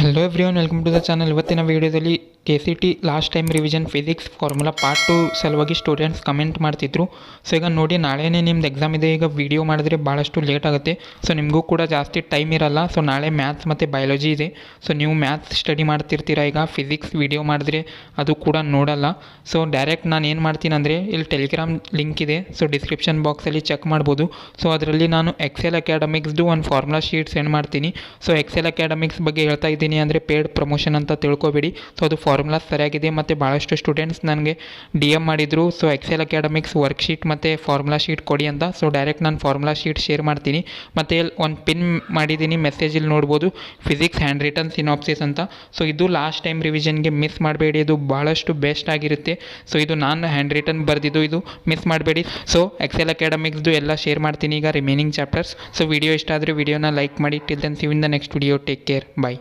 Hello everyone, welcome to the channel. ಇವತ್ತಿನ ವೀಡಿಯೋದಲ್ಲಿ KCET last time revision physics formula part 2 ಸಲುವಾಗಿ students comment ಮಾಡ್ತಿದ್ರು. So ಈಗ ನೋಡಿ, ನಾಳೆನೇ ನಿಮ್ದು ಎಕ್ಸಾಮ್ ಇದೆ. ಈಗ ವೀಡಿಯೋ ಮಾಡಿದ್ರೆ ಭಾಳಷ್ಟು ಲೇಟ್ ಆಗುತ್ತೆ. ಸೊ ನಿಮಗೂ ಕೂಡ ಜಾಸ್ತಿ ಟೈಮ್ ಇರಲ್ಲ. ಸೊ ನಾಳೆ ಮ್ಯಾಥ್ಸ್ ಮತ್ತು ಬಯಾಲಜಿ ಇದೆ. ಸೊ ನೀವು ಮ್ಯಾಥ್ಸ್ ಸ್ಟಡಿ ಮಾಡ್ತಿರ್ತೀರ. ಈಗ ಫಿಸಿಕ್ಸ್ ವೀಡಿಯೋ ಮಾಡಿದ್ರೆ ಅದು ಕೂಡ ನೋಡಲ್ಲ. ಸೊ ಡೈರೆಕ್ಟ್ ನಾನು ಏನು ಮಾಡ್ತೀನಿ ಅಂದರೆ, ಇಲ್ಲಿ ಟೆಲಿಗ್ರಾಮ್ ಲಿಂಕ್ ಇದೆ. ಸೊ ಡಿಸ್ಕ್ರಿಪ್ಷನ್ ಬಾಕ್ಸಲ್ಲಿ ಚೆಕ್ ಮಾಡ್ಬೋದು. ಸೊ ಅದರಲ್ಲಿ ನಾನು ಎಕ್ಸೆಲ್ ಅಕಾಡೆಮಿಕ್ಸ್ದು ಒಂದು ಫಾರ್ಮುಲಾ ಶೀಟ್ ಸೆಂಡ್ ಮಾಡ್ತೀನಿ. ಸೊ ಎಕ್ಸೆಲ್ ಅಕಾಡೆಮಿಕ್ಸ್ ಬಗ್ಗೆ ಹೇಳ್ತಾ ಇದ್ದೀನಿ ಅಂದರೆ ಪೇಯ್ಡ್ ಪ್ರಮೋಷನ್ ಅಂತ ತಿಳ್ಕೊಬೇಡಿ. ಸೊ ಅದು ಫಾರ್ಮುಲಾ ಸರಿಯಾಗಿದೆ. ಮತ್ತು ಭಾಳಷ್ಟು ಸ್ಟೂಡೆಂಟ್ಸ್ ನನಗೆ DM ಮಾಡಿದರು. ಸೊ ಎಕ್ಸೆಲ್ ಅಕಾಡೆಮಿಕ್ಸ್ ವರ್ಕ್ಶೀಟ್ ಮತ್ತು ಫಾರ್ಮುಲಾ ಶೀಟ್ ಕೊಡಿ ಅಂತ. ಸೊ ಡೈರೆಕ್ಟ್ ನಾನು ಫಾರ್ಮುಲಾ ಶೀಟ್ ಶೇರ್ ಮಾಡ್ತೀನಿ. ಮತ್ತು ಇಲ್ಲಿ ಒಂದು ಪಿನ್ ಮಾಡಿದ್ದೀನಿ, ಮೆಸೇಜಲ್ಲಿ ನೋಡ್ಬೋದು, ಫಿಸಿಕ್ಸ್ ಹ್ಯಾಂಡ್ ರಿಟನ್ ಸಿನಾಪ್ಸಿಸ್ ಅಂತ. ಸೊ ಇದು ಲಾಸ್ಟ್ ಟೈಮ್ ರಿವಿಷನ್ಗೆ ಮಿಸ್ ಮಾಡಬೇಡಿ. ಇದು ಭಾಳಷ್ಟು ಬೆಸ್ಟ್ ಆಗಿರುತ್ತೆ. ಸೊ ಇದು ನಾನು ಹ್ಯಾಂಡ್ ರಿಟನ್ ಬರೆದಿದ್ದು, ಇದು ಮಿಸ್ ಮಾಡಬೇಡಿ. ಸೊ ಎಕ್ಸೆಲ್ ಅಕಾಡೆಮಿಕ್ಸ್ದು ಎಲ್ಲ ಶೇರ್ ಮಾಡ್ತೀನಿ ಈಗ ರಿಮೈನಿಂಗ್ ಚಾಪ್ಟರ್ಸ್. ಸೊ ವಿಡಿಯೋ ಇಷ್ಟ ಆದರೆ ವಿಡಿಯೋನ ಲೈಕ್ ಮಾಡಿ. Till then see you in the next video. Take care, bye.